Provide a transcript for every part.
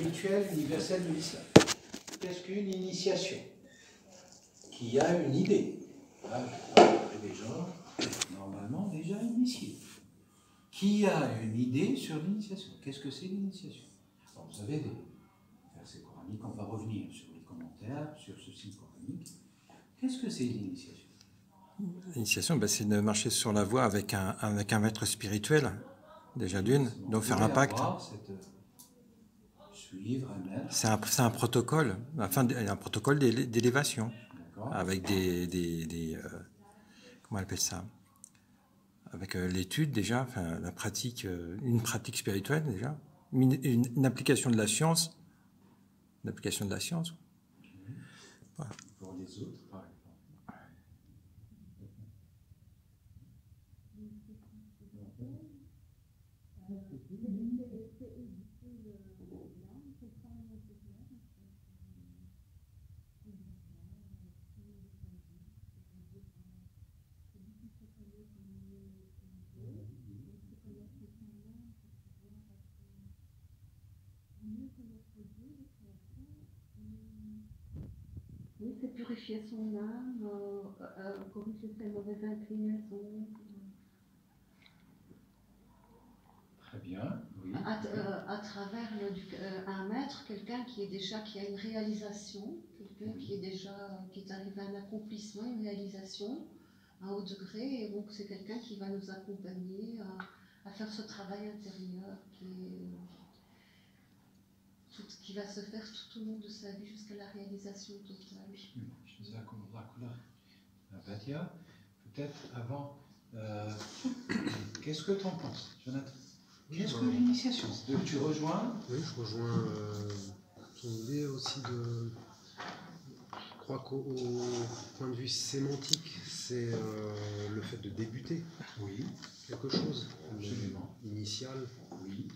rituel universel de l'islam. Qu'est-ce qu'une initiation? Qui a une idée. Là, je parle des gens normalement déjà initiés. Qui a une idée sur l'initiation? Qu'est-ce que c'est l'initiation? Alors, vous avez des versets coraniques, on va revenir sur les commentaires, sur ce signe coranique. Qu'est-ce que c'est l'initiation? L'initiation, c'est de marcher sur la voie avec un maître spirituel, déjà d'une, donc faire un pacte. Suivre un maître. C'est un protocole, un protocole d'élévation, avec comment on appelle ça? Avec l'étude déjà, enfin, la pratique, une pratique spirituelle déjà, une application de la science, Voilà. Pour les autres, par exemple. Oui, c'est purifier son âme, corriger ses mauvaises inclinaisons. Très bien, oui. À travers un maître, quelqu'un qui a une réalisation, quelqu'un qui est arrivé à un accomplissement, une réalisation, à haut degré, et donc c'est quelqu'un qui va nous accompagner à faire ce travail intérieur qui va se faire tout au long de sa vie jusqu'à la réalisation totale. Badia, peut-être avant, qu'est-ce que tu en penses, Jonathan? Qu'est-ce que l'initiation? Tu rejoins? Oui, je rejoins ton idée aussi de... Je crois qu'au point de vue sémantique, c'est le fait de débuter quelque chose, initial. Oui.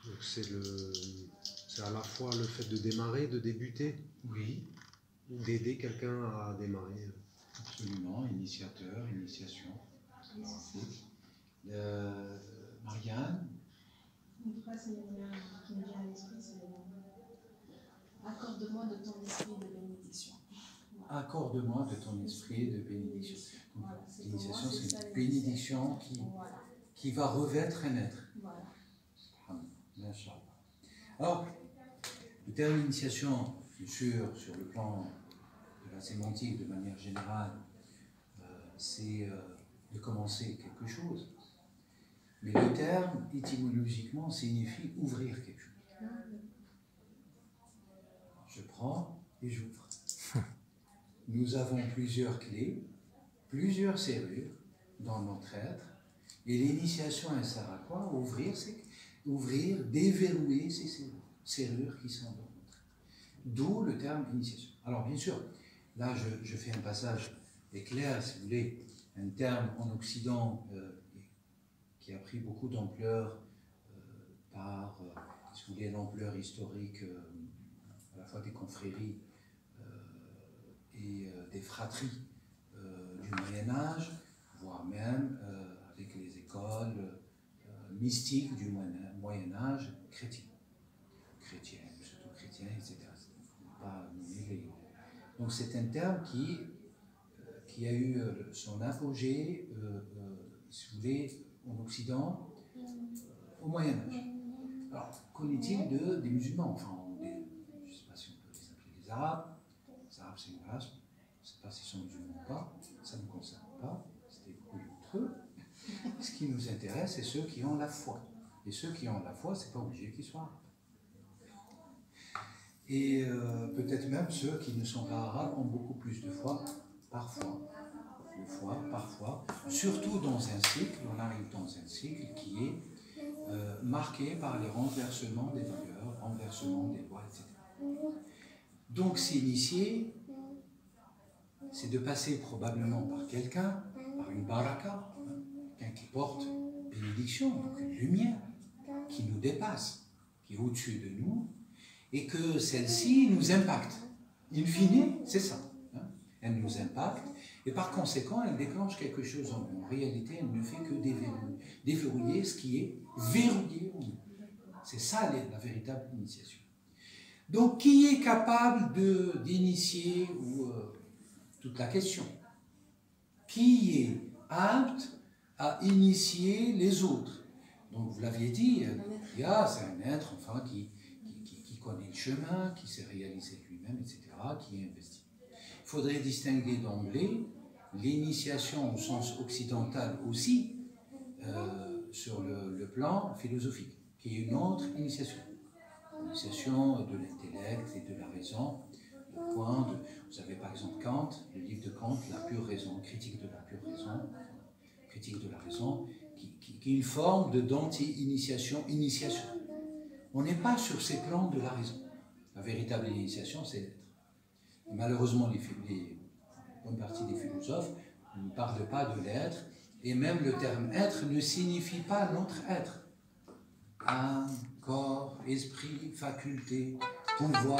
Donc c'est à la fois le fait de démarrer, de débuter, ou d'aider quelqu'un à démarrer. Absolument, initiateur, initiation. Marianne? Une phrase qui me vient à l'esprit, c'est accorde-moi de ton esprit de bénédiction. Voilà. Accorde-moi de ton esprit de bénédiction. Voilà, l'initiation, c'est une bénédiction qui va revêtre un être. Voilà. Alors, le terme initiation, bien sûr, sur le plan de la sémantique de manière générale, c'est de commencer quelque chose. Mais le terme, étymologiquement, signifie ouvrir quelque chose. Je prends et j'ouvre. Nous avons plusieurs clés, plusieurs serrures dans notre être. Et l'initiation, elle sert à quoi? Ouvrir, déverrouiller ces serrures qui sont dans notre être. D'où le terme initiation. Alors, bien sûr, là, je fais un passage éclair, si vous voulez, un terme en Occident qui a pris beaucoup d'ampleur par, si vous voulez, l'ampleur historique à la fois des confréries et des fratries du Moyen-Âge, voire même avec les écoles mystiques du Moyen-Âge chrétiennes, surtout chrétiens, etc. Pas nommer Donc c'est un terme qui a eu son apogée, si vous voulez, en Occident, au Moyen-Âge. Alors, qu'en est-il des musulmans? Enfin, je ne sais pas si on peut les appeler les Arabes. Les Arabes, c'est une race. Je ne sais pas s'ils sont musulmans ou pas. Ça ne nous concerne pas. C'est des couilles entre eux. Ce qui nous intéresse, c'est ceux qui ont la foi. Et ceux qui ont la foi, ce n'est pas obligé qu'ils soient arabes. Et peut-être même ceux qui ne sont pas arabes ont beaucoup plus de foi, parfois. Surtout dans un cycle, on arrive dans un cycle qui est marqué par les renversements des valeurs, renversements des lois, etc. Donc s'initier, c'est de passer probablement par quelqu'un, par une baraka, quelqu'un qui porte bénédiction, donc une lumière qui nous dépasse, qui est au-dessus de nous, et que celle-ci nous impacte. In fine, c'est ça. Elle nous impacte, et par conséquent, elle déclenche quelque chose en nous. En réalité, elle ne fait que déverrouiller ce qui est verrouillé en nous. C'est ça la véritable initiation. Donc, qui est capable d'initier toute la question? Qui est apte à initier les autres? Donc, vous l'aviez dit, c'est un être enfin, qui connaît le chemin, qui s'est réalisé lui-même, etc., qui est investi. Il faudrait distinguer d'emblée l'initiation au sens occidental aussi, sur le plan philosophique, qui est une autre initiation. L'initiation de l'intellect et de la raison, au point de, vous avez par exemple Kant, le livre de Kant, La pure raison, critique de la pure raison, qui est une forme d'anti-initiation, initiation. On n'est pas sur ces plans de la raison. La véritable initiation, c'est l'être. Malheureusement, bonne partie des philosophes ne parlent pas de l'être, et même le terme être ne signifie pas notre être. Âme, corps, esprit, faculté, pouvoir.